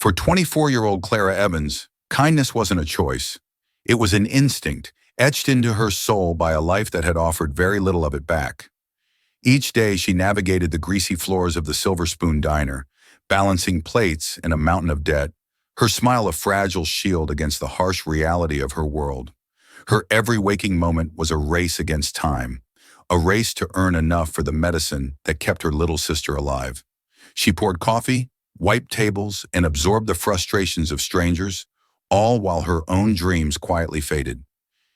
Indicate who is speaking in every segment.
Speaker 1: For 24-year-old Clara Evans, kindness wasn't a choice. It was an instinct, etched into her soul by a life that had offered very little of it back. Each day she navigated the greasy floors of the Silver Spoon Diner, balancing plates and a mountain of debt, her smile a fragile shield against the harsh reality of her world. Her every waking moment was a race against time, a race to earn enough for the medicine that kept her little sister alive. She poured coffee, wiped tables, and absorbed the frustrations of strangers, all while her own dreams quietly faded.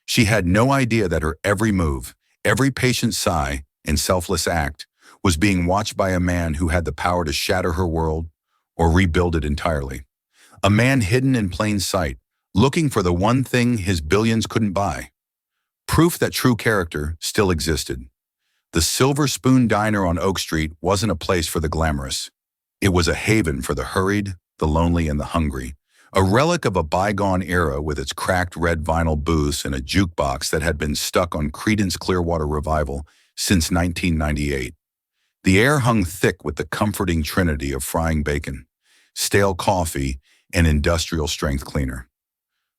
Speaker 1: She had no idea that her every move, every patient sigh, and selfless act was being watched by a man who had the power to shatter her world or rebuild it entirely. A man hidden in plain sight, looking for the one thing his billions couldn't buy. Proof that true character still existed. The Silver Spoon Diner on Oak Street wasn't a place for the glamorous. It was a haven for the hurried, the lonely, and the hungry. A relic of a bygone era with its cracked red vinyl booths and a jukebox that had been stuck on Creedence Clearwater Revival since 1998. The air hung thick with the comforting trinity of frying bacon, stale coffee, and industrial-strength cleaner.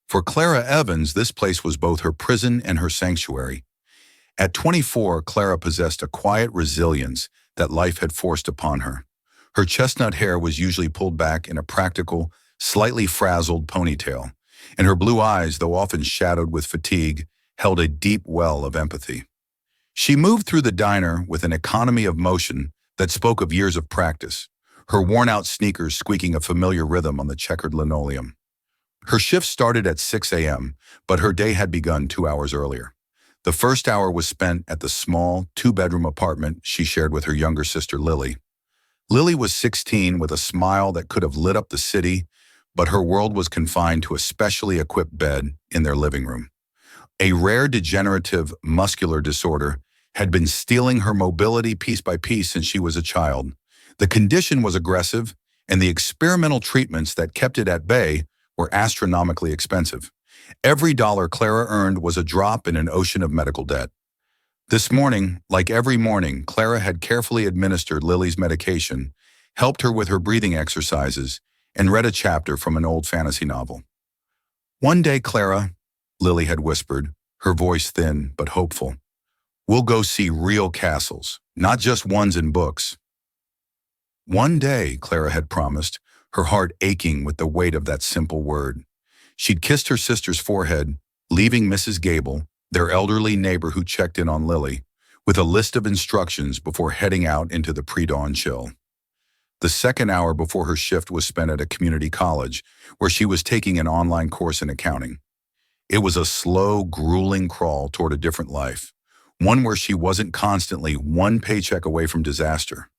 Speaker 1: For Clara Evans, this place was both her prison and her sanctuary. At 24, Clara possessed a quiet resilience that life had forced upon her. Her chestnut hair was usually pulled back in a practical, slightly frazzled ponytail, and her blue eyes, though often shadowed with fatigue, held a deep well of empathy. She moved through the diner with an economy of motion that spoke of years of practice, her worn-out sneakers squeaking a familiar rhythm on the checkered linoleum. Her shift started at 6 a.m., but her day had begun 2 hours earlier. The first hour was spent at the small, two-bedroom apartment she shared with her younger sister, Lily. Lily was 16 with a smile that could have lit up the city, but her world was confined to a specially equipped bed in their living room. A rare degenerative muscular disorder had been stealing her mobility piece by piece since she was a child. The condition was aggressive, and the experimental treatments that kept it at bay were astronomically expensive. Every dollar Clara earned was a drop in an ocean of medical debt. This morning, like every morning, Clara had carefully administered Lily's medication, helped her with her breathing exercises, and read a chapter from an old fantasy novel. "One day, Clara," Lily had whispered, her voice thin but hopeful, "we'll go see real castles, not just ones in books." One day, Clara had promised, her heart aching with the weight of that simple word. She'd kissed her sister's forehead, leaving Mrs. Gable, their elderly neighbor who checked in on Lily, with a list of instructions before heading out into the pre-dawn chill. The second hour before her shift was spent at a community college, where she was taking an online course in accounting. It was a slow, grueling crawl toward a different life, one where she wasn't constantly one paycheck away from disaster.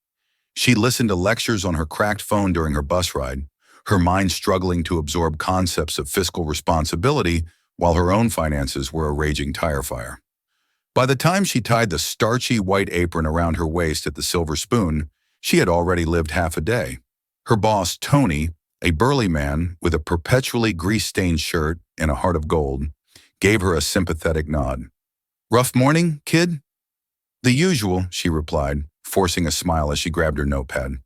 Speaker 1: She listened to lectures on her cracked phone during her bus ride, her mind struggling to absorb concepts of fiscal responsibility while her own finances were a raging tire fire. By the time she tied the starchy white apron around her waist at the Silver Spoon, she had already lived half a day. Her boss, Tony, a burly man with a perpetually grease-stained shirt and a heart of gold, gave her a sympathetic nod. "Rough morning, kid?" "The usual," she replied, forcing a smile as she grabbed her notepad.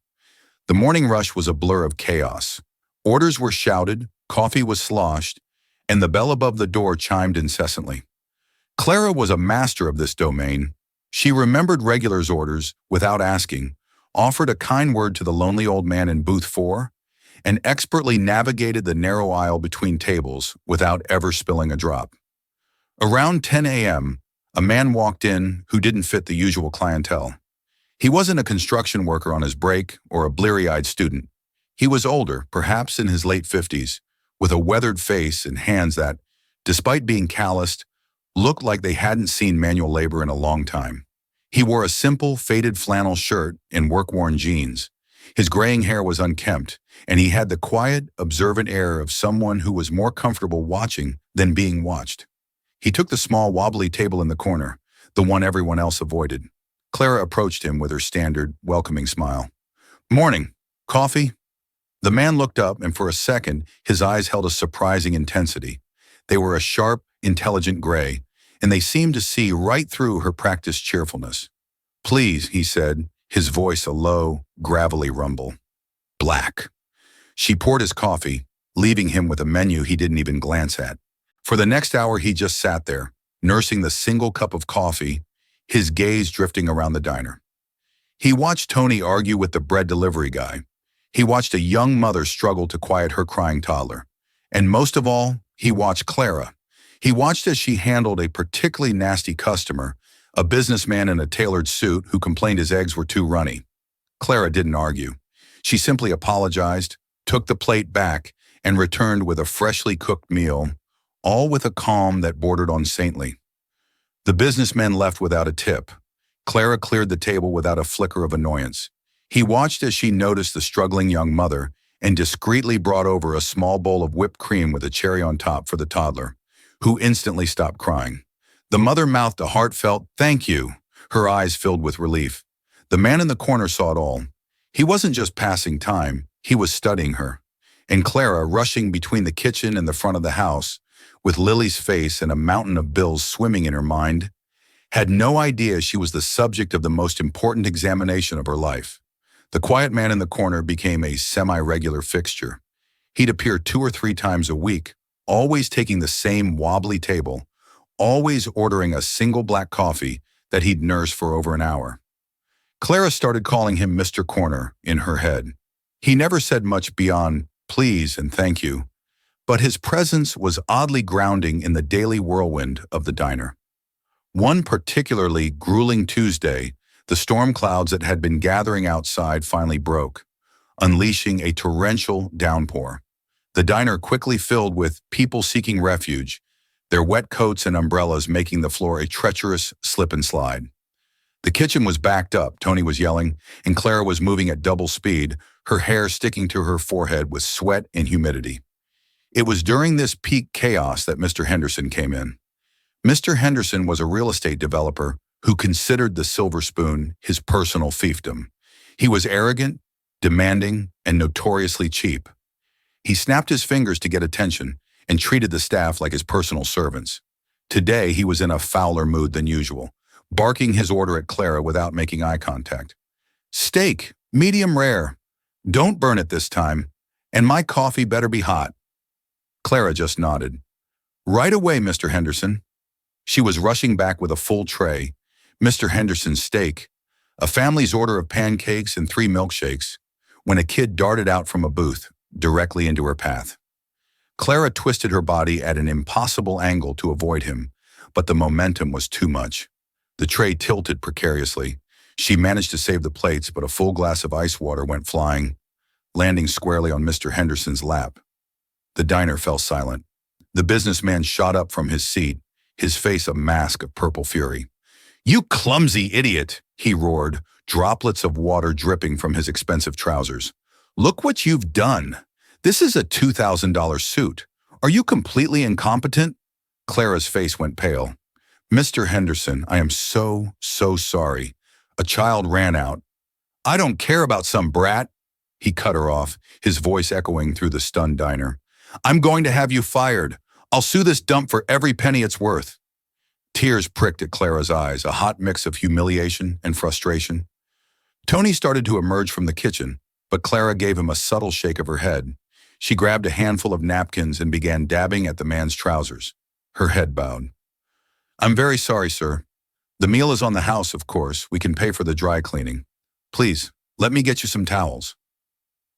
Speaker 1: The morning rush was a blur of chaos. Orders were shouted, coffee was sloshed, and the bell above the door chimed incessantly. Clara was a master of this domain. She remembered regulars' orders without asking, offered a kind word to the lonely old man in booth 4, and expertly navigated the narrow aisle between tables without ever spilling a drop. Around 10 a.m., a man walked in who didn't fit the usual clientele. He wasn't a construction worker on his break or a bleary-eyed student. He was older, perhaps in his late 50s, with a weathered face and hands that, despite being calloused, looked like they hadn't seen manual labor in a long time. He wore a simple, faded flannel shirt and work-worn jeans. His graying hair was unkempt, and he had the quiet, observant air of someone who was more comfortable watching than being watched. He took the small, wobbly table in the corner, the one everyone else avoided. Clara approached him with her standard, welcoming smile. "Morning. Coffee?" The man looked up, and for a second, his eyes held a surprising intensity. They were a sharp, intelligent gray, and they seemed to see right through her practiced cheerfulness. "Please," he said, his voice a low, gravelly rumble. "Black." She poured his coffee, leaving him with a menu he didn't even glance at. For the next hour, he just sat there, nursing the single cup of coffee, his gaze drifting around the diner. He watched Tony argue with the bread delivery guy. He watched a young mother struggle to quiet her crying toddler. And most of all, he watched Clara. He watched as she handled a particularly nasty customer, a businessman in a tailored suit who complained his eggs were too runny. Clara didn't argue. She simply apologized, took the plate back, and returned with a freshly cooked meal, all with a calm that bordered on saintly. The businessman left without a tip. Clara cleared the table without a flicker of annoyance. He watched as she noticed the struggling young mother and discreetly brought over a small bowl of whipped cream with a cherry on top for the toddler, who instantly stopped crying. The mother mouthed a heartfelt, "Thank you," her eyes filled with relief. The man in the corner saw it all. He wasn't just passing time, he was studying her. And Clara, rushing between the kitchen and the front of the house, with Lily's face and a mountain of bills swimming in her mind, had no idea she was the subject of the most important examination of her life. The quiet man in the corner became a semi-regular fixture. He'd appear 2 or 3 times a week, always taking the same wobbly table, always ordering a single black coffee that he'd nurse for over an hour. Clara started calling him Mr. Corner in her head. He never said much beyond please and thank you, but his presence was oddly grounding in the daily whirlwind of the diner. One particularly grueling Tuesday, the storm clouds that had been gathering outside finally broke, unleashing a torrential downpour. The diner quickly filled with people seeking refuge, their wet coats and umbrellas making the floor a treacherous slip and slide. The kitchen was backed up, Tony was yelling, and Clara was moving at double speed, her hair sticking to her forehead with sweat and humidity. It was during this peak chaos that Mr. Henderson came in. Mr. Henderson was a real estate developer who considered the silver spoon his personal fiefdom. He was arrogant, demanding, and notoriously cheap. He snapped his fingers to get attention and treated the staff like his personal servants. Today, he was in a fouler mood than usual, barking his order at Clara without making eye contact. "Steak, medium rare. Don't burn it this time. And my coffee better be hot." Clara just nodded. "Right away, Mr. Henderson." She was rushing back with a full tray, Mr. Henderson's steak, a family's order of pancakes and 3 milkshakes, when a kid darted out from a booth, directly into her path. Clara twisted her body at an impossible angle to avoid him, but the momentum was too much. The tray tilted precariously. She managed to save the plates, but a full glass of ice water went flying, landing squarely on Mr. Henderson's lap. The diner fell silent. The businessman shot up from his seat, his face a mask of purple fury. "You clumsy idiot," he roared, droplets of water dripping from his expensive trousers. "Look what you've done. This is a $2,000 suit. Are you completely incompetent?" Clara's face went pale. "Mr. Henderson, I am so sorry. A child ran out." "I don't care about some brat." He cut her off, his voice echoing through the stunned diner. "I'm going to have you fired. I'll sue this dump for every penny it's worth." Tears pricked at Clara's eyes, a hot mix of humiliation and frustration. Tony started to emerge from the kitchen, but Clara gave him a subtle shake of her head. She grabbed a handful of napkins and began dabbing at the man's trousers. Her head bowed. "I'm very sorry, sir. The meal is on the house, of course. We can pay for the dry cleaning. Please, let me get you some towels."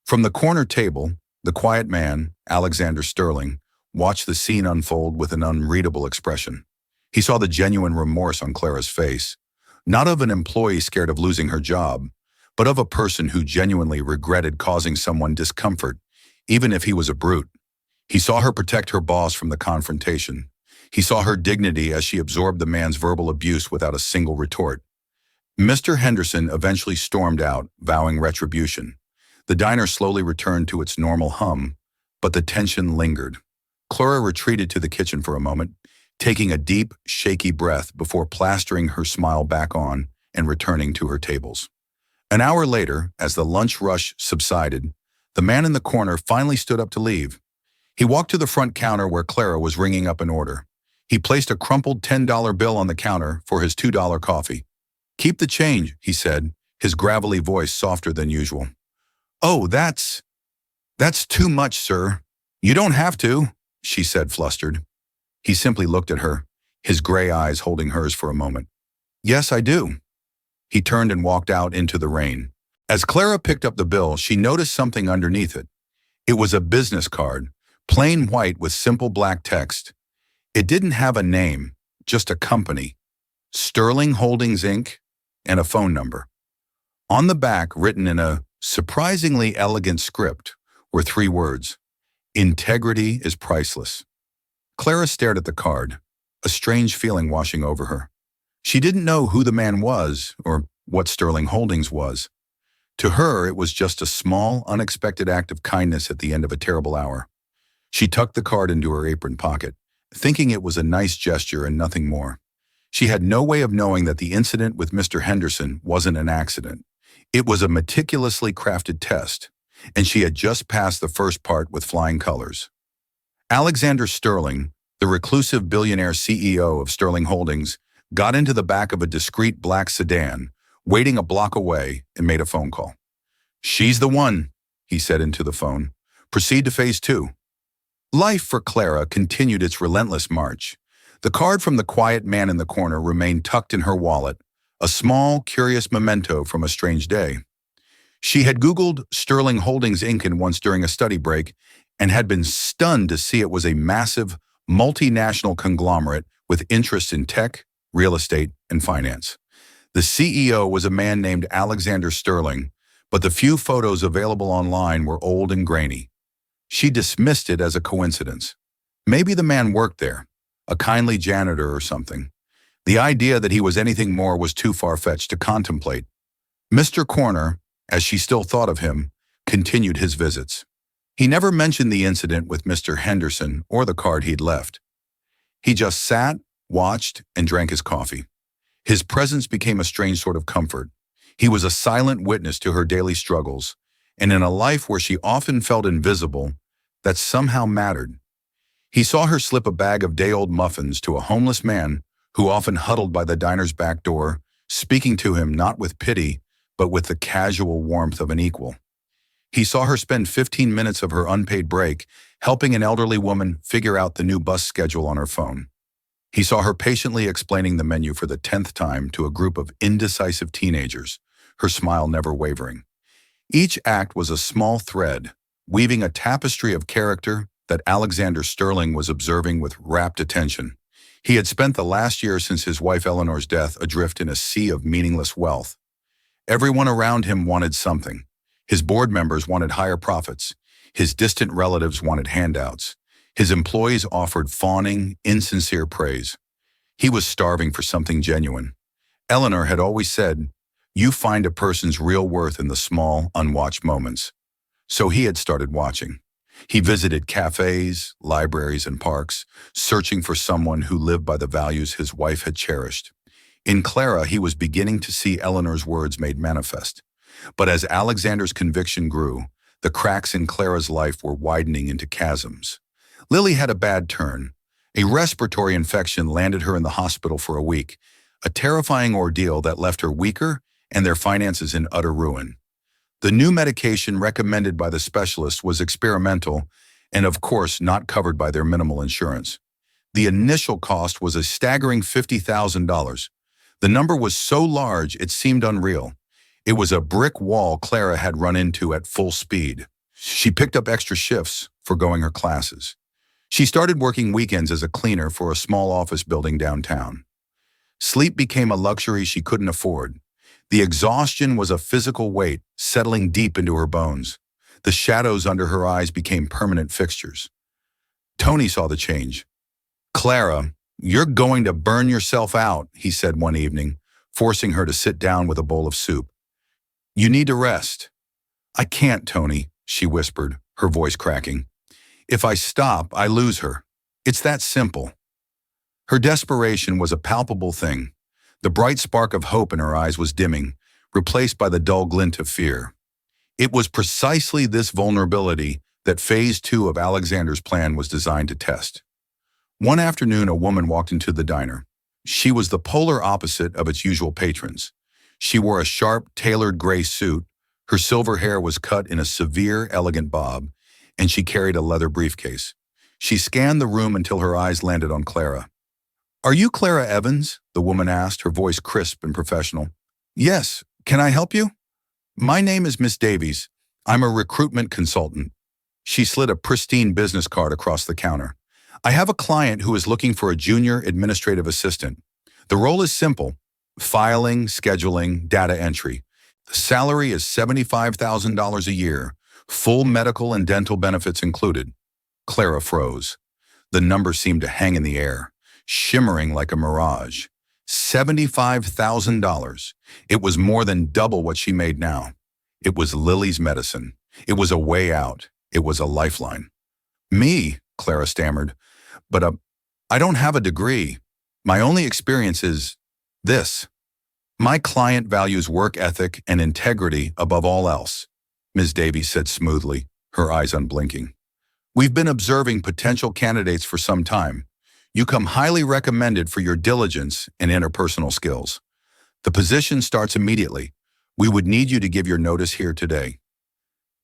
Speaker 1: From the corner table, the quiet man, Alexander Sterling, watched the scene unfold with an unreadable expression. He saw the genuine remorse on Clara's face, not of an employee scared of losing her job, but of a person who genuinely regretted causing someone discomfort, even if he was a brute. He saw her protect her boss from the confrontation. He saw her dignity as she absorbed the man's verbal abuse without a single retort. Mr. Henderson eventually stormed out, vowing retribution. The diner slowly returned to its normal hum, but the tension lingered. Clara retreated to the kitchen for a moment, taking a deep, shaky breath before plastering her smile back on and returning to her tables. An hour later, as the lunch rush subsided, the man in the corner finally stood up to leave. He walked to the front counter where Clara was ringing up an order. He placed a crumpled $10 bill on the counter for his $2 coffee. "Keep the change," he said, his gravelly voice softer than usual. "Oh, that's..." That's too much, sir. You don't have to, she said, flustered. He simply looked at her, his gray eyes holding hers for a moment. Yes, I do. He turned and walked out into the rain. As Clara picked up the bill, she noticed something underneath it. It was a business card, plain white with simple black text. It didn't have a name, just a company, Sterling Holdings, Inc., and a phone number. On the back, written in a surprisingly elegant script, were 3 words: "Integrity is priceless." Clara stared at the card, a strange feeling washing over her. She didn't know who the man was or what Sterling Holdings was. To her, it was just a small, unexpected act of kindness at the end of a terrible hour. She tucked the card into her apron pocket, thinking it was a nice gesture and nothing more. She had no way of knowing that the incident with Mr. Henderson wasn't an accident. It was a meticulously crafted test, and she had just passed the first part with flying colors. Alexander Sterling, the reclusive billionaire CEO of Sterling Holdings, got into the back of a discreet black sedan, waiting a block away, and made a phone call. "She's the one," he said into the phone. "Proceed to phase 2. Life for Clara continued its relentless march. The card from the quiet man in the corner remained tucked in her wallet, a small, curious memento from a strange day. She had Googled Sterling Holdings Inc. once during a study break and had been stunned to see it was a massive, multinational conglomerate with interests in tech, real estate, and finance. The CEO was a man named Alexander Sterling, but the few photos available online were old and grainy. She dismissed it as a coincidence. Maybe the man worked there, a kindly janitor or something. The idea that he was anything more was too far-fetched to contemplate. Mr. Corner, as she still thought of him, continued his visits. He never mentioned the incident with Mr. Henderson or the card he'd left. He just sat, watched, and drank his coffee. His presence became a strange sort of comfort. He was a silent witness to her daily struggles, and in a life where she often felt invisible, that somehow mattered. He saw her slip a bag of day-old muffins to a homeless man who often huddled by the diner's back door, speaking to him not with pity, but with the casual warmth of an equal. He saw her spend 15 minutes of her unpaid break helping an elderly woman figure out the new bus schedule on her phone. He saw her patiently explaining the menu for the 10th time to a group of indecisive teenagers, her smile never wavering. Each act was a small thread, weaving a tapestry of character that Alexander Sterling was observing with rapt attention. He had spent the last year since his wife Eleanor's death adrift in a sea of meaningless wealth. Everyone around him wanted something. His board members wanted higher profits. His distant relatives wanted handouts. His employees offered fawning, insincere praise. He was starving for something genuine. Eleanor had always said, "You find a person's real worth in the small, unwatched moments." So he had started watching. He visited cafes, libraries, and parks, searching for someone who lived by the values his wife had cherished. In Clara, he was beginning to see Eleanor's words made manifest. But as Alexander's conviction grew, the cracks in Clara's life were widening into chasms. Lily had a bad turn. A respiratory infection landed her in the hospital for a week, a terrifying ordeal that left her weaker and their finances in utter ruin. The new medication recommended by the specialist was experimental and, of course, not covered by their minimal insurance. The initial cost was a staggering $50,000. The number was so large it seemed unreal. It was a brick wall Clara had run into at full speed. She picked up extra shifts, forgoing her classes. She started working weekends as a cleaner for a small office building downtown. Sleep became a luxury she couldn't afford. The exhaustion was a physical weight, settling deep into her bones. The shadows under her eyes became permanent fixtures. Tony saw the change. "Clara, you're going to burn yourself out," he said one evening, forcing her to sit down with a bowl of soup. "You need to rest." "I can't, Tony," she whispered, her voice cracking. "If I stop, I lose her. It's that simple." Her desperation was a palpable thing. The bright spark of hope in her eyes was dimming, replaced by the dull glint of fear. It was precisely this vulnerability that Phase 2 of Alexander's plan was designed to test. One afternoon, a woman walked into the diner. She was the polar opposite of its usual patrons. She wore a sharp, tailored gray suit. Her silver hair was cut in a severe, elegant bob, and she carried a leather briefcase. She scanned the room until her eyes landed on Clara. "Are you Clara Evans?" the woman asked, her voice crisp and professional. "Yes. Can I help you?" "My name is Miss Davies. I'm a recruitment consultant." She slid a pristine business card across the counter. "I have a client who is looking for a junior administrative assistant. The role is simple: filing, scheduling, data entry. The salary is $75,000 a year, full medical and dental benefits included." Clara froze. The number seemed to hang in the air, shimmering like a mirage. $75,000. It was more than double what she made now. It was Lily's medicine. It was a way out. It was a lifeline. "Me," Clara stammered, "but I don't have a degree. My only experience is this." "My client values work ethic and integrity above all else," Ms. Davies said smoothly, her eyes unblinking. "We've been observing potential candidates for some time. You come highly recommended for your diligence and interpersonal skills. The position starts immediately. We would need you to give your notice here today."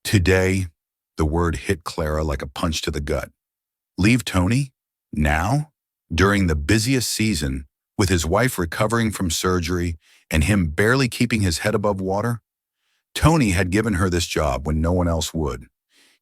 Speaker 1: Today, the word hit Clara like a punch to the gut. Leave Tony? Now? During the busiest season, with his wife recovering from surgery and him barely keeping his head above water? Tony had given her this job when no one else would.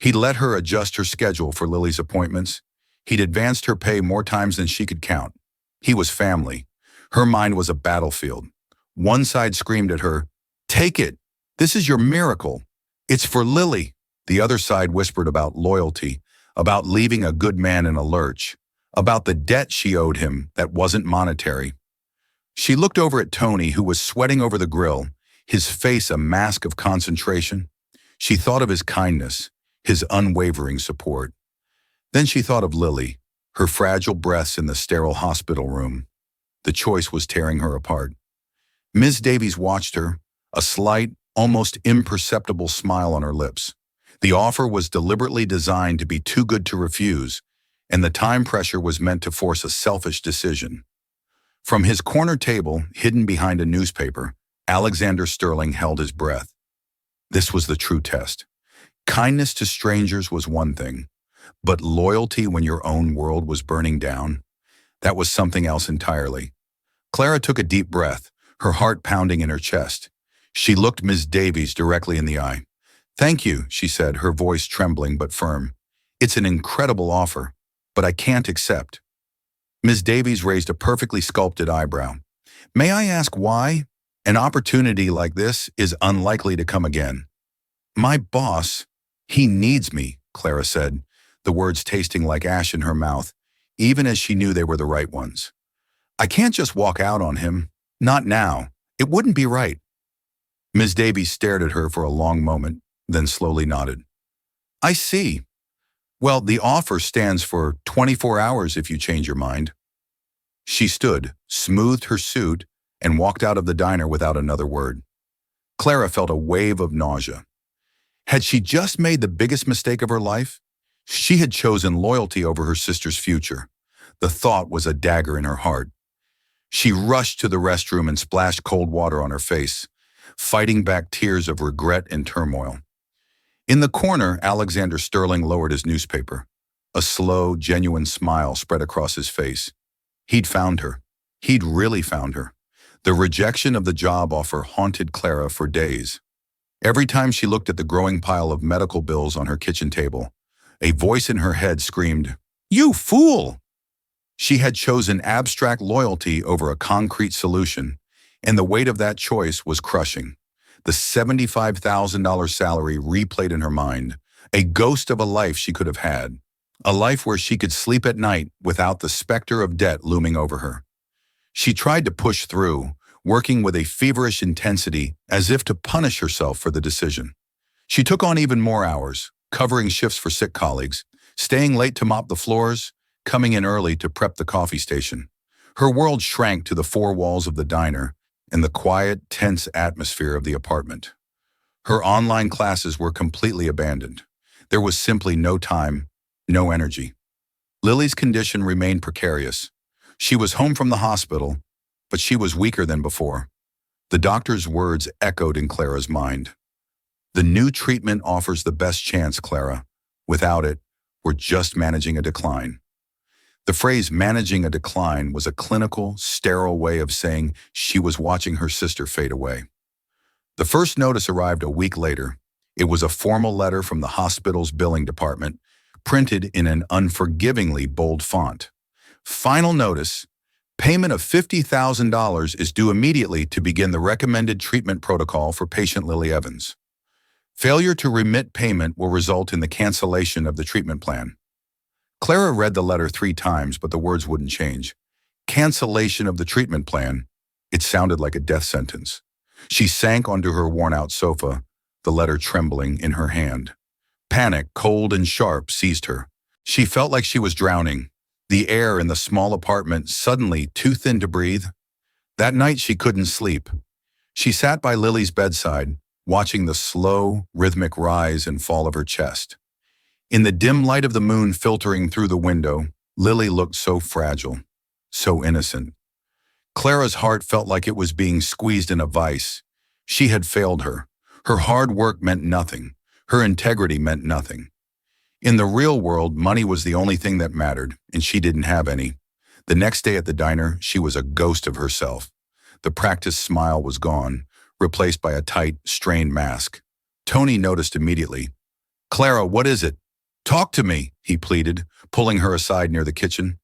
Speaker 1: He'd let her adjust her schedule for Lily's appointments. He'd advanced her pay more times than she could count. He was family. Her mind was a battlefield. One side screamed at her, "Take it. This is your miracle. It's for Lily." The other side whispered about loyalty, about leaving a good man in a lurch, about the debt she owed him that wasn't monetary. She looked over at Tony, who was sweating over the grill, his face a mask of concentration. She thought of his kindness, his unwavering support. Then she thought of Lily, her fragile breaths in the sterile hospital room. The choice was tearing her apart. Ms. Davies watched her, a slight, almost imperceptible smile on her lips. The offer was deliberately designed to be too good to refuse, and the time pressure was meant to force a selfish decision. From his corner table, hidden behind a newspaper, Alexander Sterling held his breath. This was the true test. Kindness to strangers was one thing, but loyalty when your own world was burning down, that was something else entirely. Clara took a deep breath, her heart pounding in her chest. She looked Ms. Davies directly in the eye. "Thank you," she said, her voice trembling but firm. "It's an incredible offer, but I can't accept." Ms. Davies raised a perfectly sculpted eyebrow. "May I ask why? An opportunity like this is unlikely to come again." "My boss, he needs me," Clara said, the words tasting like ash in her mouth, even as she knew they were the right ones. "I can't just walk out on him. Not now. It wouldn't be right." Ms. Davies stared at her for a long moment, then slowly nodded. "I see. Well, the offer stands for 24 hours if you change your mind." She stood, smoothed her suit, and walked out of the diner without another word. Clara felt a wave of nausea. Had she just made the biggest mistake of her life? She had chosen loyalty over her sister's future. The thought was a dagger in her heart. She rushed to the restroom and splashed cold water on her face, fighting back tears of regret and turmoil. In the corner, Alexander Sterling lowered his newspaper. A slow, genuine smile spread across his face. He'd found her. He'd really found her. The rejection of the job offer haunted Clara for days. Every time she looked at the growing pile of medical bills on her kitchen table, a voice in her head screamed, "You fool!" She had chosen abstract loyalty over a concrete solution, and the weight of that choice was crushing. The $75,000 salary replayed in her mind, a ghost of a life she could have had, a life where she could sleep at night without the specter of debt looming over her. She tried to push through, working with a feverish intensity as if to punish herself for the decision. She took on even more hours, covering shifts for sick colleagues, staying late to mop the floors, coming in early to prep the coffee station. Her world shrank to the four walls of the diner and the quiet, tense atmosphere of the apartment. Her online classes were completely abandoned. There was simply no time, no energy. Lily's condition remained precarious. She was home from the hospital, but she was weaker than before. The doctor's words echoed in Clara's mind. "The new treatment offers the best chance, Clara. Without it, we're just managing a decline. The phrase managing a decline was a clinical, sterile way of saying she was watching her sister fade away. The first notice arrived a week later. It was a formal letter from the hospital's billing department, printed in an unforgivingly bold font. Final notice: payment of $50,000 is due immediately to begin the recommended treatment protocol for patient Lily Evans. Failure to remit payment will result in the cancellation of the treatment plan. Clara read the letter 3 times, but the words wouldn't change. Cancellation of the treatment plan. It sounded like a death sentence. She sank onto her worn-out sofa, the letter trembling in her hand. Panic, cold and sharp, seized her. She felt like she was drowning. The air in the small apartment suddenly too thin to breathe. That night she couldn't sleep. She sat by Lily's bedside, watching the slow, rhythmic rise and fall of her chest. In the dim light of the moon filtering through the window, Lily looked so fragile, so innocent. Clara's heart felt like it was being squeezed in a vice. She had failed her. Her hard work meant nothing. Her integrity meant nothing. In the real world, money was the only thing that mattered, and she didn't have any. The next day at the diner, she was a ghost of herself. The practiced smile was gone, replaced by a tight, strained mask. Tony noticed immediately. "Clara, what is it? Talk to me," he pleaded, pulling her aside near the kitchen.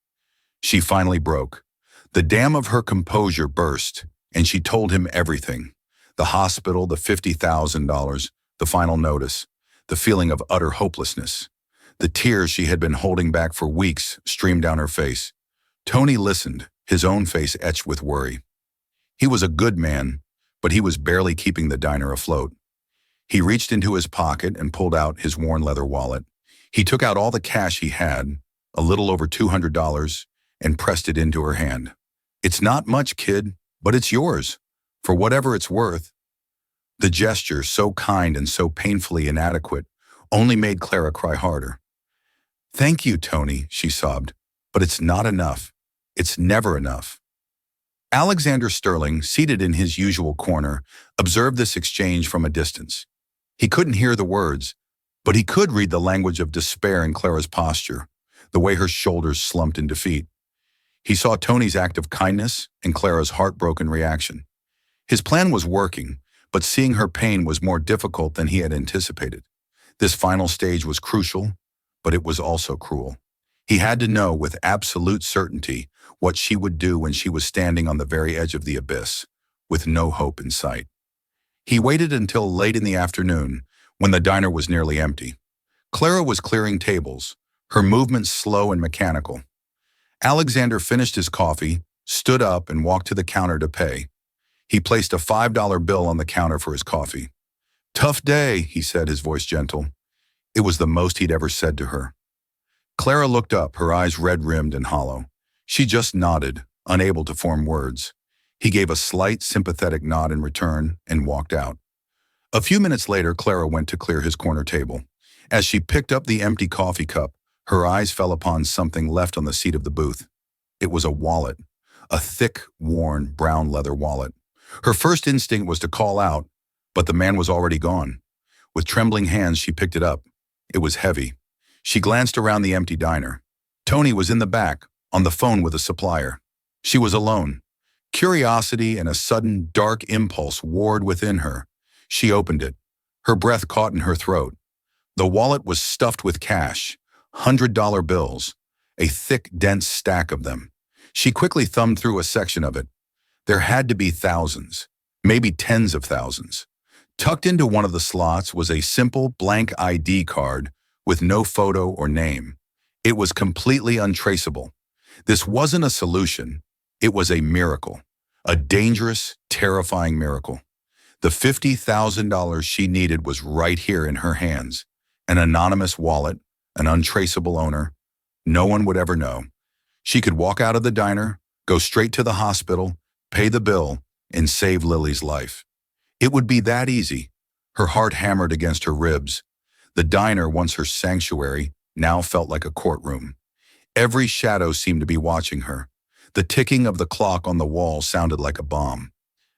Speaker 1: She finally broke. The dam of her composure burst, and she told him everything. The hospital, the $50,000, the final notice, the feeling of utter hopelessness. The tears she had been holding back for weeks streamed down her face. Tony listened, his own face etched with worry. He was a good man, but he was barely keeping the diner afloat. He reached into his pocket and pulled out his worn leather wallet. He took out all the cash he had, a little over $200, and pressed it into her hand. "It's not much, kid, but it's yours, for whatever it's worth." The gesture, so kind and so painfully inadequate, only made Clara cry harder. "Thank you, Tony," she sobbed, "but it's not enough. It's never enough." Alexander Sterling, seated in his usual corner, observed this exchange from a distance. He couldn't hear the words, but he could read the language of despair in Clara's posture, the way her shoulders slumped in defeat. He saw Tony's act of kindness and Clara's heartbroken reaction. His plan was working, but seeing her pain was more difficult than he had anticipated. This final stage was crucial, but it was also cruel. He had to know with absolute certainty what she would do when she was standing on the very edge of the abyss, with no hope in sight. He waited until late in the afternoon, when the diner was nearly empty. Clara was clearing tables, her movements slow and mechanical. Alexander finished his coffee, stood up, and walked to the counter to pay. He placed a $5 bill on the counter for his coffee. "Tough day," he said, his voice gentle. It was the most he'd ever said to her. Clara looked up, her eyes red-rimmed and hollow. She just nodded, unable to form words. He gave a slight, sympathetic nod in return and walked out. A few minutes later, Clara went to clear his corner table. As she picked up the empty coffee cup, her eyes fell upon something left on the seat of the booth. It was a wallet, a thick, worn, brown leather wallet. Her first instinct was to call out, but the man was already gone. With trembling hands, she picked it up. It was heavy. She glanced around the empty diner. Tony was in the back, on the phone with a supplier. She was alone. Curiosity and a sudden, dark impulse warred within her. She opened it. Her breath caught in her throat. The wallet was stuffed with cash, $100 bills, a thick, dense stack of them. She quickly thumbed through a section of it. There had to be thousands, maybe tens of thousands. Tucked into one of the slots was a simple blank ID card with no photo or name. It was completely untraceable. This wasn't a solution. It was a miracle, a dangerous, terrifying miracle. The $50,000 she needed was right here in her hands. An anonymous wallet, an untraceable owner. No one would ever know. She could walk out of the diner, go straight to the hospital, pay the bill, and save Lily's life. It would be that easy. Her heart hammered against her ribs. The diner, once her sanctuary, now felt like a courtroom. Every shadow seemed to be watching her. The ticking of the clock on the wall sounded like a bomb.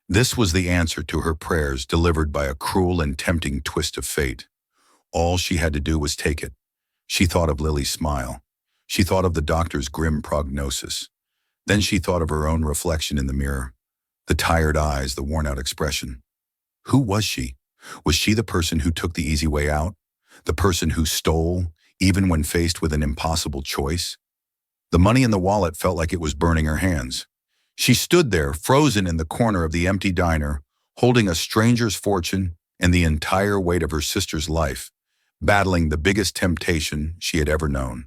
Speaker 1: This was the answer to her prayers delivered by a cruel and tempting twist of fate. All she had to do was take it. She thought of Lily's smile. She thought of the doctor's grim prognosis. Then she thought of her own reflection in the mirror. The tired eyes, the worn-out expression. Who was she? Was she the person who took the easy way out? The person who stole, even when faced with an impossible choice? The money in the wallet felt like it was burning her hands. She stood there, frozen in the corner of the empty diner, holding a stranger's fortune and the entire weight of her sister's life, battling the biggest temptation she had ever known.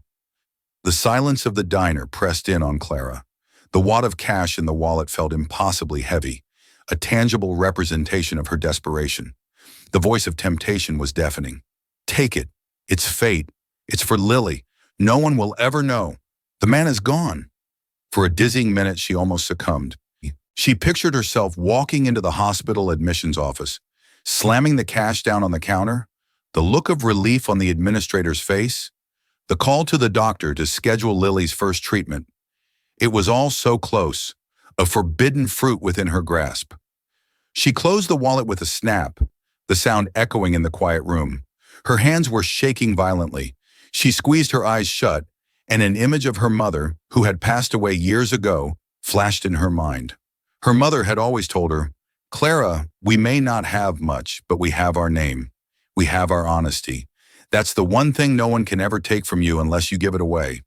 Speaker 1: The silence of the diner pressed in on Clara. The wad of cash in the wallet felt impossibly heavy, a tangible representation of her desperation. The voice of temptation was deafening. Take it. It's fate. It's for Lily. No one will ever know. The man is gone. For a dizzying minute, she almost succumbed. She pictured herself walking into the hospital admissions office, slamming the cash down on the counter, the look of relief on the administrator's face, the call to the doctor to schedule Lily's first treatment. It was all so close, a forbidden fruit within her grasp. She closed the wallet with a snap, the sound echoing in the quiet room. Her hands were shaking violently. She squeezed her eyes shut, and an image of her mother, who had passed away years ago, flashed in her mind. Her mother had always told her, "Clara, we may not have much, but we have our name. We have our honesty. That's the one thing no one can ever take from you unless you give it away."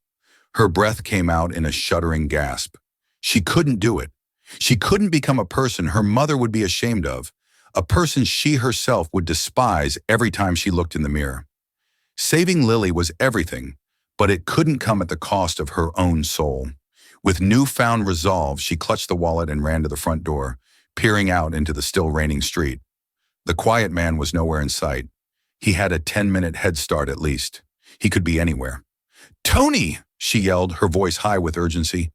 Speaker 1: Her breath came out in a shuddering gasp. She couldn't do it. She couldn't become a person her mother would be ashamed of, a person she herself would despise every time she looked in the mirror. Saving Lily was everything, but it couldn't come at the cost of her own soul. With newfound resolve, she clutched the wallet and ran to the front door, peering out into the still raining street. The quiet man was nowhere in sight. He had a 10-minute head start at least. He could be anywhere. "Tony!" she yelled, her voice high with urgency.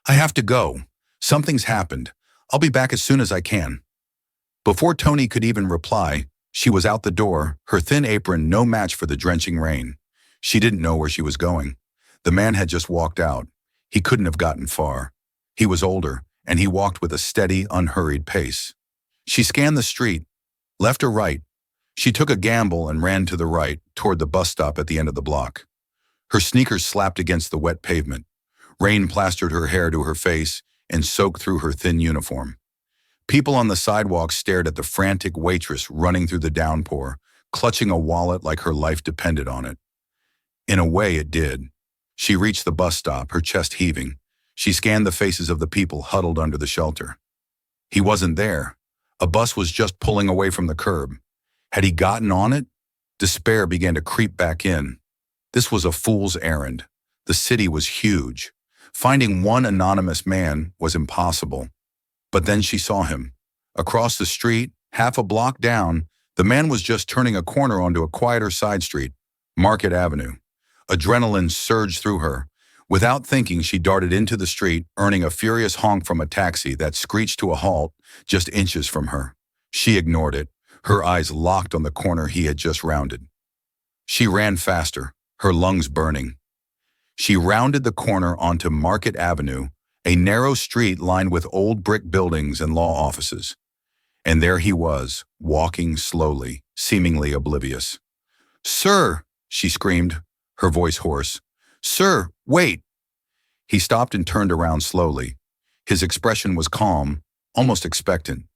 Speaker 1: "I have to go. Something's happened. I'll be back as soon as I can." Before Tony could even reply, she was out the door, her thin apron no match for the drenching rain. She didn't know where she was going. The man had just walked out. He couldn't have gotten far. He was older, and he walked with a steady, unhurried pace. She scanned the street, left or right. She took a gamble and ran to the right, toward the bus stop at the end of the block. Her sneakers slapped against the wet pavement. Rain plastered her hair to her face and soaked through her thin uniform. People on the sidewalk stared at the frantic waitress running through the downpour, clutching a wallet like her life depended on it. In a way, it did. She reached the bus stop, her chest heaving. She scanned the faces of the people huddled under the shelter. He wasn't there. A bus was just pulling away from the curb. Had he gotten on it? Despair began to creep back in. This was a fool's errand. The city was huge. Finding one anonymous man was impossible. But then she saw him. Across the street, half a block down, the man was just turning a corner onto a quieter side street, Market Avenue. Adrenaline surged through her. Without thinking, she darted into the street, earning a furious honk from a taxi that screeched to a halt just inches from her. She ignored it, her eyes locked on the corner he had just rounded. She ran faster, her lungs burning. She rounded the corner onto Market Avenue, a narrow street lined with old brick buildings and law offices. And there he was, walking slowly, seemingly oblivious. "Sir!" she screamed, her voice hoarse. "Sir, wait!" He stopped and turned around slowly. His expression was calm, almost expectant.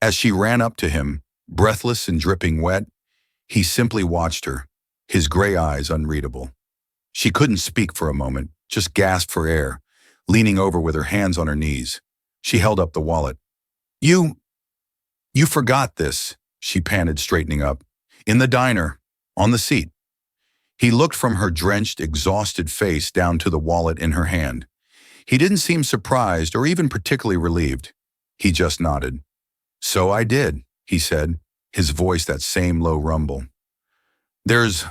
Speaker 1: As she ran up to him, breathless and dripping wet, he simply watched her, his gray eyes unreadable. She couldn't speak for a moment, just gasped for air, leaning over with her hands on her knees. She held up the wallet. You forgot this," she panted, straightening up. "In the diner, on the seat." He looked from her drenched, exhausted face down to the wallet in her hand. He didn't seem surprised or even particularly relieved. He just nodded. "So I did," he said, his voice that same low rumble. There's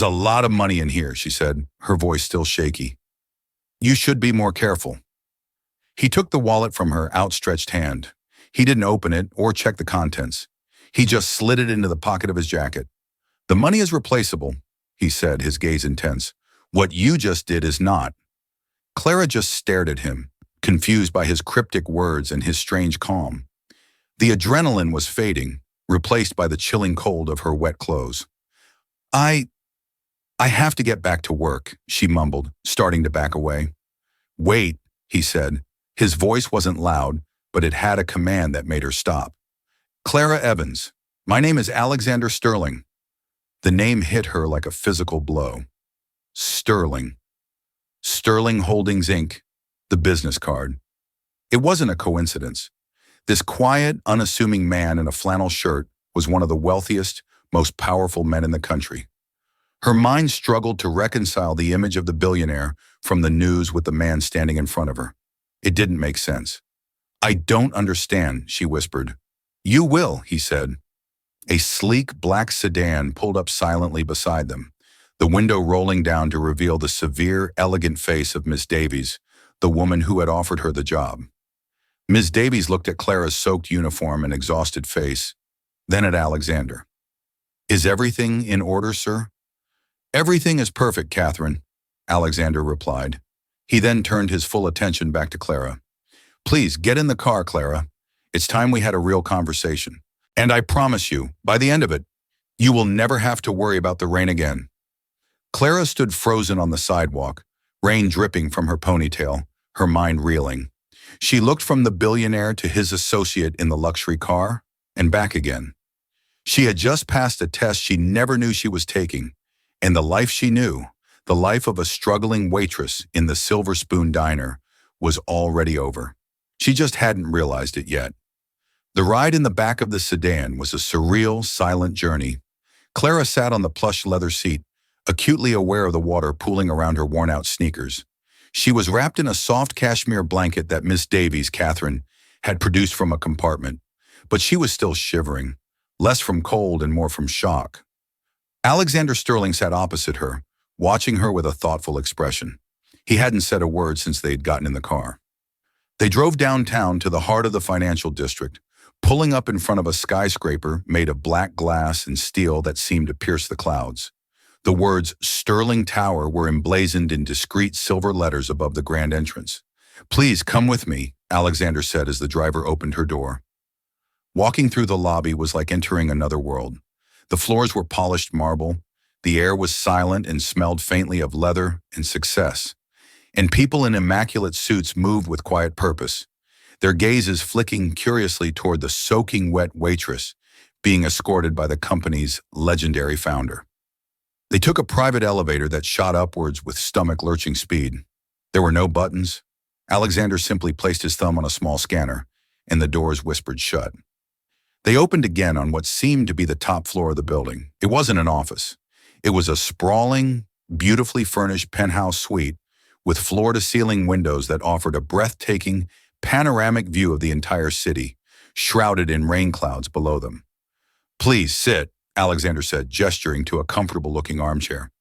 Speaker 1: a lot of money in here," she said, her voice still shaky. "You should be more careful." He took the wallet from her outstretched hand. He didn't open it or check the contents. He just slid it into the pocket of his jacket. "The money is replaceable," he said, his gaze intense. "What you just did is not." Clara just stared at him, confused by his cryptic words and his strange calm. The adrenaline was fading, replaced by the chilling cold of her wet clothes. I have to get back to work, she mumbled, starting to back away. Wait, he said. His voice wasn't loud, but it had a command that made her stop. Clara Evans. My name is Alexander Sterling. The name hit her like a physical blow. Sterling. Sterling Holdings, Inc., the business card. It wasn't a coincidence. This quiet, unassuming man in a flannel shirt was one of the wealthiest, most powerful men in the country. Her mind struggled to reconcile the image of the billionaire from the news with the man standing in front of her. It didn't make sense. I don't understand, she whispered. You will, he said. A sleek black sedan pulled up silently beside them, the window rolling down to reveal the severe, elegant face of Miss Davies, the woman who had offered her the job. Miss Davies looked at Clara's soaked uniform and exhausted face, then at Alexander. Is everything in order, sir? Everything is perfect, Catherine, Alexander replied. He then turned his full attention back to Clara. Please, get in the car, Clara. It's time we had a real conversation. And I promise you, by the end of it, you will never have to worry about the rain again. Clara stood frozen on the sidewalk, rain dripping from her ponytail, her mind reeling. She looked from the billionaire to his associate in the luxury car, and back again. She had just passed a test she never knew she was taking, and the life she knew, the life of a struggling waitress in the Silver Spoon Diner, was already over. She just hadn't realized it yet. The ride in the back of the sedan was a surreal, silent journey. Clara sat on the plush leather seat, acutely aware of the water pooling around her worn-out sneakers. She was wrapped in a soft cashmere blanket that Miss Davies, Catherine, had produced from a compartment, but she was still shivering, less from cold and more from shock. Alexander Sterling sat opposite her, watching her with a thoughtful expression. He hadn't said a word since they had gotten in the car. They drove downtown to the heart of the financial district, pulling up in front of a skyscraper made of black glass and steel that seemed to pierce the clouds. The words Sterling Tower were emblazoned in discreet silver letters above the grand entrance. Please come with me, Alexander said as the driver opened her door. Walking through the lobby was like entering another world. The floors were polished marble, the air was silent and smelled faintly of leather and success, and people in immaculate suits moved with quiet purpose, their gazes flicking curiously toward the soaking wet waitress being escorted by the company's legendary founder. They took a private elevator that shot upwards with stomach-lurching speed. There were no buttons. Alexander simply placed his thumb on a small scanner, and the doors whispered shut. They opened again on what seemed to be the top floor of the building. It wasn't an office. It was a sprawling, beautifully furnished penthouse suite with floor-to-ceiling windows that offered a breathtaking, panoramic view of the entire city, shrouded in rain clouds below them. Please sit, Alexander said, gesturing to a comfortable-looking armchair.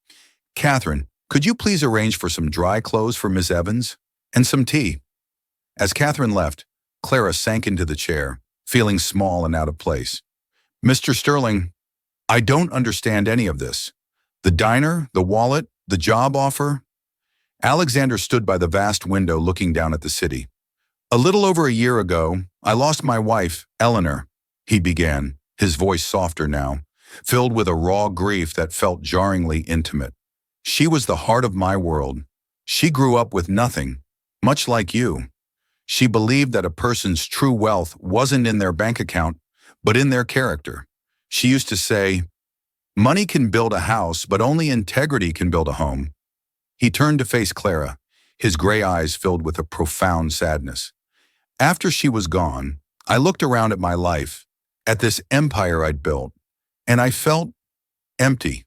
Speaker 1: Catherine, could you please arrange for some dry clothes for Miss Evans? And some tea. As Catherine left, Clara sank into the chair, feeling small and out of place. Mr. Sterling, I don't understand any of this. The diner, the wallet, the job offer. Alexander stood by the vast window looking down at the city. A little over a year ago, I lost my wife, Eleanor, he began, his voice softer now, filled with a raw grief that felt jarringly intimate. She was the heart of my world. She grew up with nothing, much like you. She believed that a person's true wealth wasn't in their bank account, but in their character. She used to say, money can build a house, but only integrity can build a home. He turned to face Clara, his gray eyes filled with a profound sadness. After she was gone, I looked around at my life, at this empire I'd built, and I felt empty.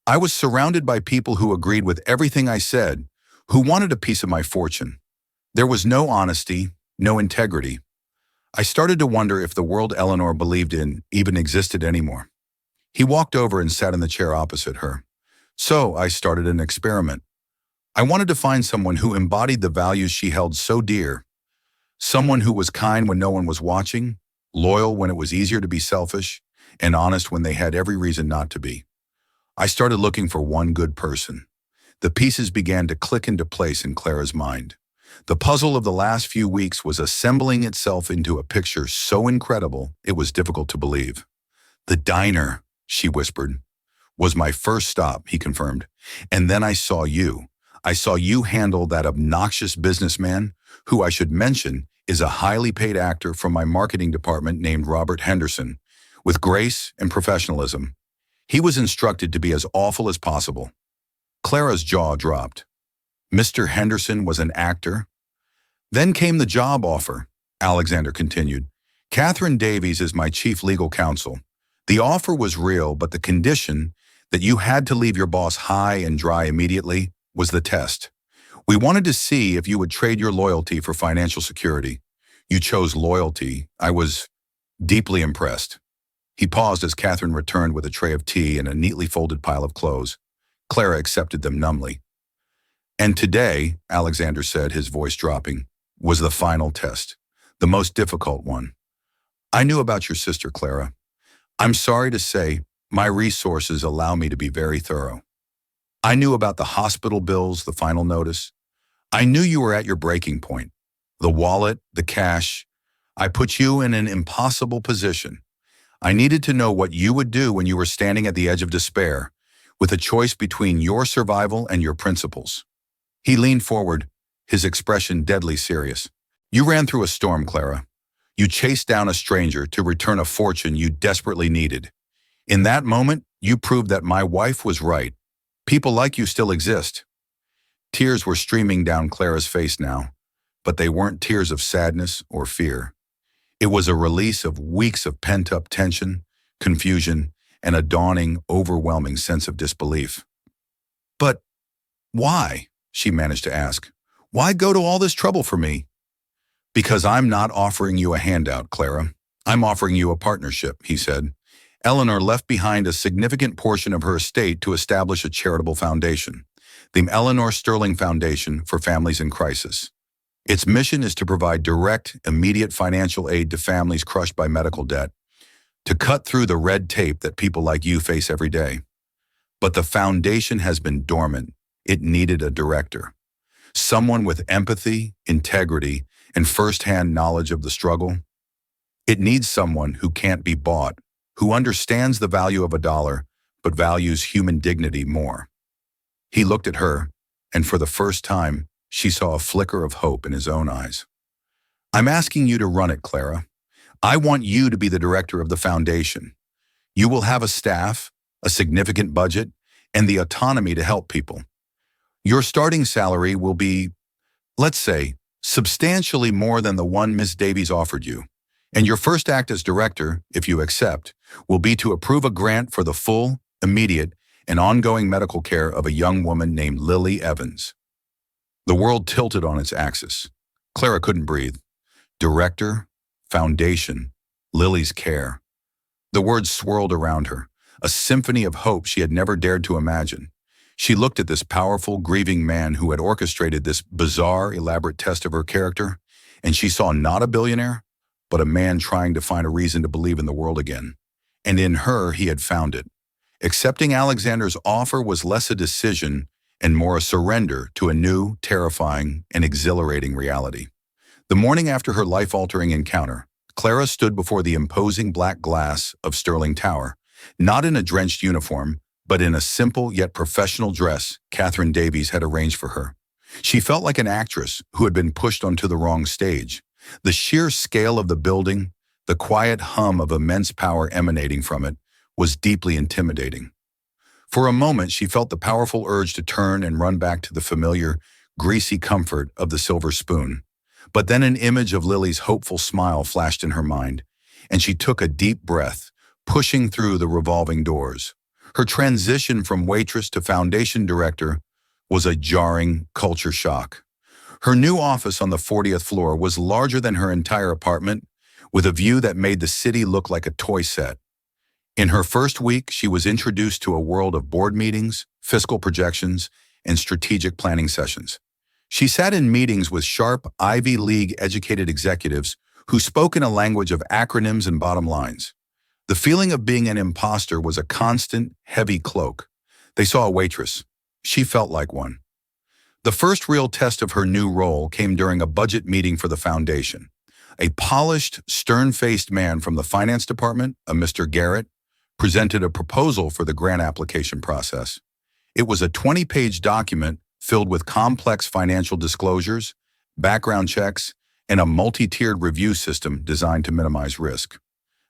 Speaker 1: I was surrounded by people who agreed with everything I said, who wanted a piece of my fortune. There was no honesty, no integrity. I started to wonder if the world Eleanor believed in even existed anymore. He walked over and sat in the chair opposite her. So I started an experiment. I wanted to find someone who embodied the values she held so dear. Someone who was kind when no one was watching, loyal when it was easier to be selfish, and honest when they had every reason not to be. I started looking for one good person. The pieces began to click into place in Clara's mind. The puzzle of the last few weeks was assembling itself into a picture so incredible it was difficult to believe. The diner, she whispered. Was my first stop, he confirmed. And then I saw you. I saw you handle that obnoxious businessman, who I should mention is a highly paid actor from my marketing department named Robert Henderson, with grace and professionalism. He was instructed to be as awful as possible. Clara's jaw dropped. Mr. Henderson was an actor? Then came the job offer, Alexander continued. Catherine Davies is my chief legal counsel. The offer was real, but the condition that you had to leave your boss high and dry immediately was the test. We wanted to see if you would trade your loyalty for financial security. You chose loyalty. I was deeply impressed. He paused as Catherine returned with a tray of tea and a neatly folded pile of clothes. Clara accepted them numbly. And today, Alexander said, his voice dropping, was the final test, the most difficult one. I knew about your sister, Clara. I'm sorry to say, my resources allow me to be very thorough. I knew about the hospital bills, the final notice. I knew you were at your breaking point. The wallet, the cash. I put you in an impossible position. I needed to know what you would do when you were standing at the edge of despair, with a choice between your survival and your principles. He leaned forward, his expression deadly serious. You ran through a storm, Clara. You chased down a stranger to return a fortune you desperately needed. In that moment, you proved that my wife was right. People like you still exist. Tears were streaming down Clara's face now, but they weren't tears of sadness or fear. It was a release of weeks of pent-up tension, confusion, and a dawning, overwhelming sense of disbelief. But why? She managed to ask. Why go to all this trouble for me? Because I'm not offering you a handout, Clara. I'm offering you a partnership, he said. Eleanor left behind a significant portion of her estate to establish a charitable foundation, the Eleanor Sterling Foundation for Families in Crisis. Its mission is to provide direct, immediate financial aid to families crushed by medical debt, to cut through the red tape that people like you face every day. But the foundation has been dormant. It needed a director, someone with empathy, integrity, and first-hand knowledge of the struggle. It needs someone who can't be bought, who understands the value of a dollar, but values human dignity more. He looked at her, and for the first time, she saw a flicker of hope in his own eyes. I'm asking you to run it, Clara. I want you to be the director of the foundation. You will have a staff, a significant budget, and the autonomy to help people. Your starting salary will be, let's say, substantially more than the one Miss Davies offered you. And your first act as director, if you accept, will be to approve a grant for the full, immediate, and ongoing medical care of a young woman named Lily Evans. The world tilted on its axis. Clara couldn't breathe. Director, foundation, Lily's care. The words swirled around her, a symphony of hope she had never dared to imagine. She looked at this powerful, grieving man who had orchestrated this bizarre, elaborate test of her character, and she saw not a billionaire, but a man trying to find a reason to believe in the world again. And in her, he had found it. Accepting Alexander's offer was less a decision and more a surrender to a new, terrifying, and exhilarating reality. The morning after her life-altering encounter, Clara stood before the imposing black glass of Sterling Tower, not in a drenched uniform, but in a simple yet professional dress Catherine Davies had arranged for her. She felt like an actress who had been pushed onto the wrong stage. The sheer scale of the building, the quiet hum of immense power emanating from it, was deeply intimidating. For a moment, she felt the powerful urge to turn and run back to the familiar, greasy comfort of the silver spoon. But then an image of Lily's hopeful smile flashed in her mind, and she took a deep breath, pushing through the revolving doors. Her transition from waitress to foundation director was a jarring culture shock. Her new office on the 40th floor was larger than her entire apartment, with a view that made the city look like a toy set. In her first week, she was introduced to a world of board meetings, fiscal projections, and strategic planning sessions. She sat in meetings with sharp, Ivy League-educated executives who spoke in a language of acronyms and bottom lines. The feeling of being an imposter was a constant, heavy cloak. They saw a waitress. She felt like one. The first real test of her new role came during a budget meeting for the foundation. A polished, stern-faced man from the finance department, a Mr. Garrett, presented a proposal for the grant application process. It was a 20-page document filled with complex financial disclosures, background checks, and a multi-tiered review system designed to minimize risk.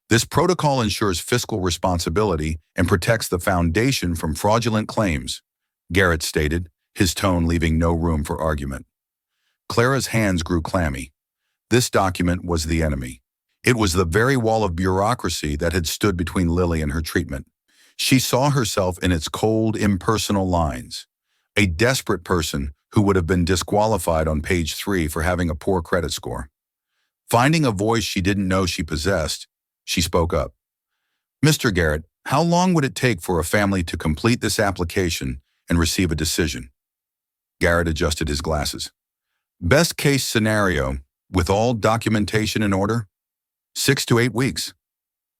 Speaker 1: This protocol ensures fiscal responsibility and protects the foundation from fraudulent claims, Garrett stated, his tone leaving no room for argument. Clara's hands grew clammy. This document was the enemy. It was the very wall of bureaucracy that had stood between Lily and her treatment. She saw herself in its cold, impersonal lines. A desperate person who would have been disqualified on page 3 for having a poor credit score. Finding a voice she didn't know she possessed, she spoke up. "Mr. Garrett, how long would it take for a family to complete this application and receive a decision?" Garrett adjusted his glasses. "Best case scenario, with all documentation in order? 6 to 8 weeks.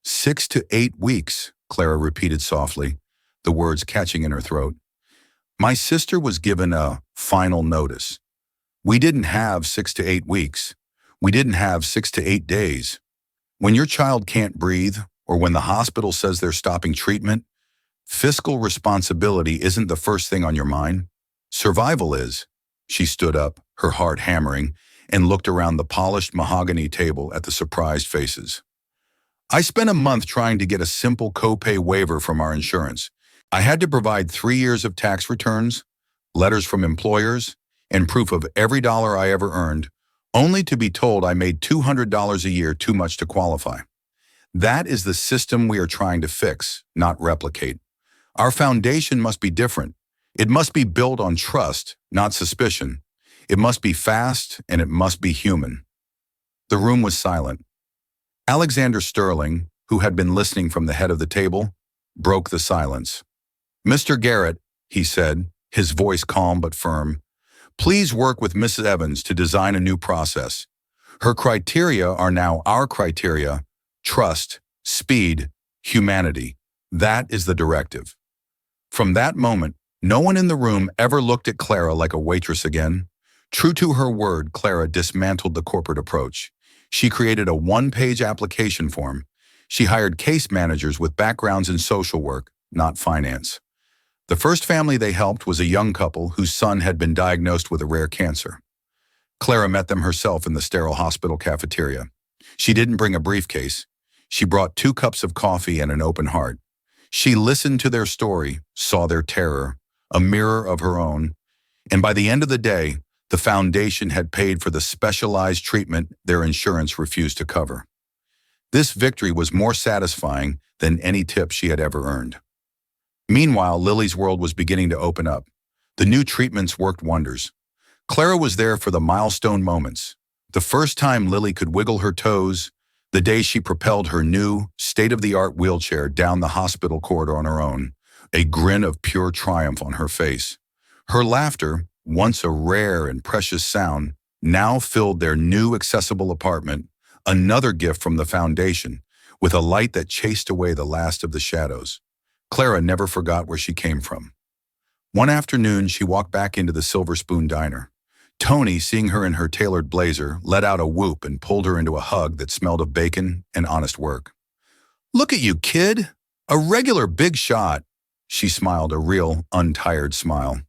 Speaker 1: 6 to 8 weeks, Clara repeated softly, the words catching in her throat. My sister was given a final notice. We didn't have 6 to 8 weeks. We didn't have 6 to 8 days. When your child can't breathe, or when the hospital says they're stopping treatment, fiscal responsibility isn't the first thing on your mind. Survival is." She stood up, her heart hammering, and looked around the polished mahogany table at the surprised faces. "I spent a month trying to get a simple copay waiver from our insurance. I had to provide 3 years of tax returns, letters from employers, and proof of every dollar I ever earned, only to be told I made $200 a year too much to qualify. That is the system we are trying to fix, not replicate. Our foundation must be different. It must be built on trust, not suspicion. It must be fast, and it must be human." The room was silent. Alexander Sterling, who had been listening from the head of the table, broke the silence. "Mr. Garrett," he said, his voice calm but firm, "please work with Mrs. Evans to design a new process. Her criteria are now our criteria: trust, speed, humanity. That is the directive." From that moment, no one in the room ever looked at Clara like a waitress again. True to her word, Clara dismantled the corporate approach. She created a one-page application form. She hired case managers with backgrounds in social work, not finance. The first family they helped was a young couple whose son had been diagnosed with a rare cancer. Clara met them herself in the sterile hospital cafeteria. She didn't bring a briefcase. She brought 2 cups of coffee and an open heart. She listened to their story, saw their terror, a mirror of her own, and by the end of the day, the foundation had paid for the specialized treatment their insurance refused to cover. This victory was more satisfying than any tip she had ever earned. Meanwhile, Lily's world was beginning to open up. The new treatments worked wonders. Clara was there for the milestone moments. The first time Lily could wiggle her toes, the day she propelled her new, state-of-the-art wheelchair down the hospital corridor on her own, a grin of pure triumph on her face. Her laughter, once a rare and precious sound, now filled their new accessible apartment, another gift from the foundation, with a light that chased away the last of the shadows. Clara never forgot where she came from. One afternoon, she walked back into the Silver Spoon Diner. Tony, seeing her in her tailored blazer, let out a whoop and pulled her into a hug that smelled of bacon and honest work. "Look at you, kid! A regular big shot!" She smiled, a real, untired smile.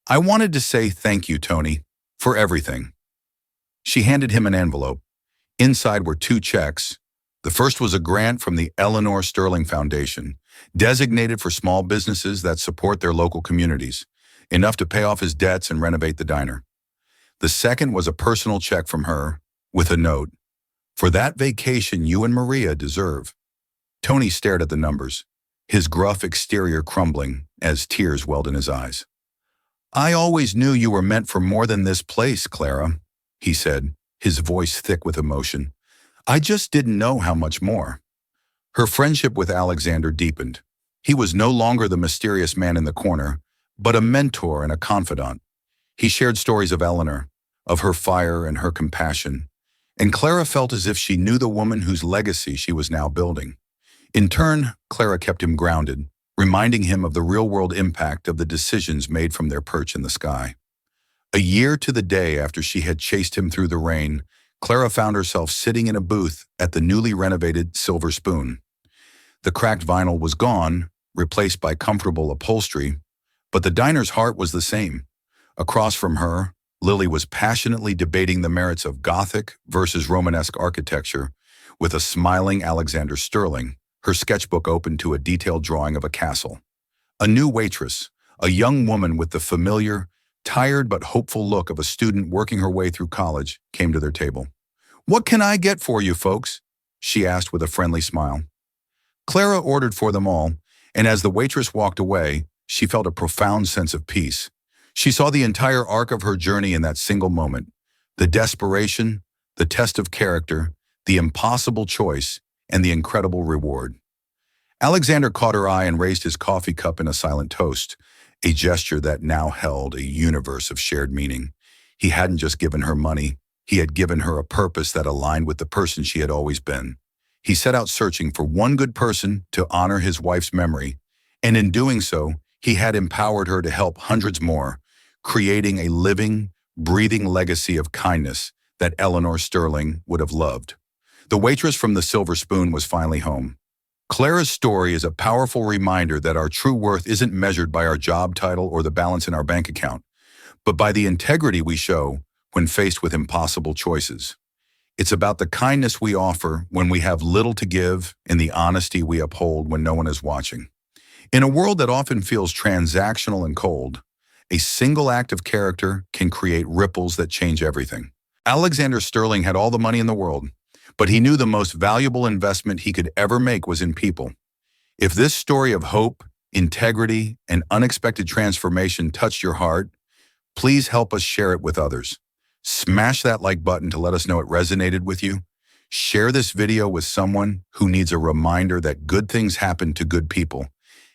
Speaker 1: "I wanted to say thank you, Tony, for everything." She handed him an envelope. Inside were 2 checks. The first was a grant from the Eleanor Sterling Foundation, designated for small businesses that support their local communities, enough to pay off his debts and renovate the diner. The second was a personal check from her, with a note, "For that vacation you and Maria deserve." Tony stared at the numbers, his gruff exterior crumbling as tears welled in his eyes. "I always knew you were meant for more than this place, Clara," he said, his voice thick with emotion. "I just didn't know how much more." Her friendship with Alexander deepened. He was no longer the mysterious man in the corner, but a mentor and a confidant. He shared stories of Eleanor, of her fire and her compassion, and Clara felt as if she knew the woman whose legacy she was now building. In turn, Clara kept him grounded, reminding him of the real-world impact of the decisions made from their perch in the sky. A year to the day after she had chased him through the rain, Clara found herself sitting in a booth at the newly renovated Silver Spoon. The cracked vinyl was gone, replaced by comfortable upholstery, But the diner's heart was the same. Across from her, Lily was passionately debating the merits of Gothic versus Romanesque architecture with a smiling Alexander Sterling, her sketchbook open to a detailed drawing of a castle. A new waitress, a young woman with the familiar, tired but hopeful look of a student working her way through college, came to their table. "What can I get for you, folks?" she asked with a friendly smile. Clara ordered for them all, and as the waitress walked away, she felt a profound sense of peace. She saw the entire arc of her journey in that single moment: the desperation, the test of character, the impossible choice, and the incredible reward. Alexander caught her eye and raised his coffee cup in a silent toast, a gesture that now held a universe of shared meaning. He hadn't just given her money, he had given her a purpose that aligned with the person she had always been. He set out searching for one good person to honor his wife's memory, and in doing so, he had empowered her to help hundreds more, creating a living, breathing legacy of kindness that Eleanor Sterling would have loved. The waitress from the Silver Spoon was finally home. Clara's story is a powerful reminder that our true worth isn't measured by our job title or the balance in our bank account, but by the integrity we show when faced with impossible choices. It's about the kindness we offer when we have little to give and the honesty we uphold when no one is watching. In a world that often feels transactional and cold, a single act of character can create ripples that change everything. Alexander Sterling had all the money in the world, but he knew the most valuable investment he could ever make was in people. If this story of hope, integrity, and unexpected transformation touched your heart, please help us share it with others. Smash that like button to let us know it resonated with you. Share this video with someone who needs a reminder that good things happen to good people.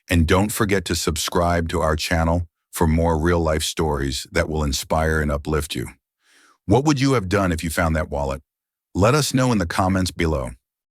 Speaker 1: And don't forget to subscribe to our channel for more real-life stories that will inspire and uplift you. What would you have done if you found that wallet? Let us know in the comments below.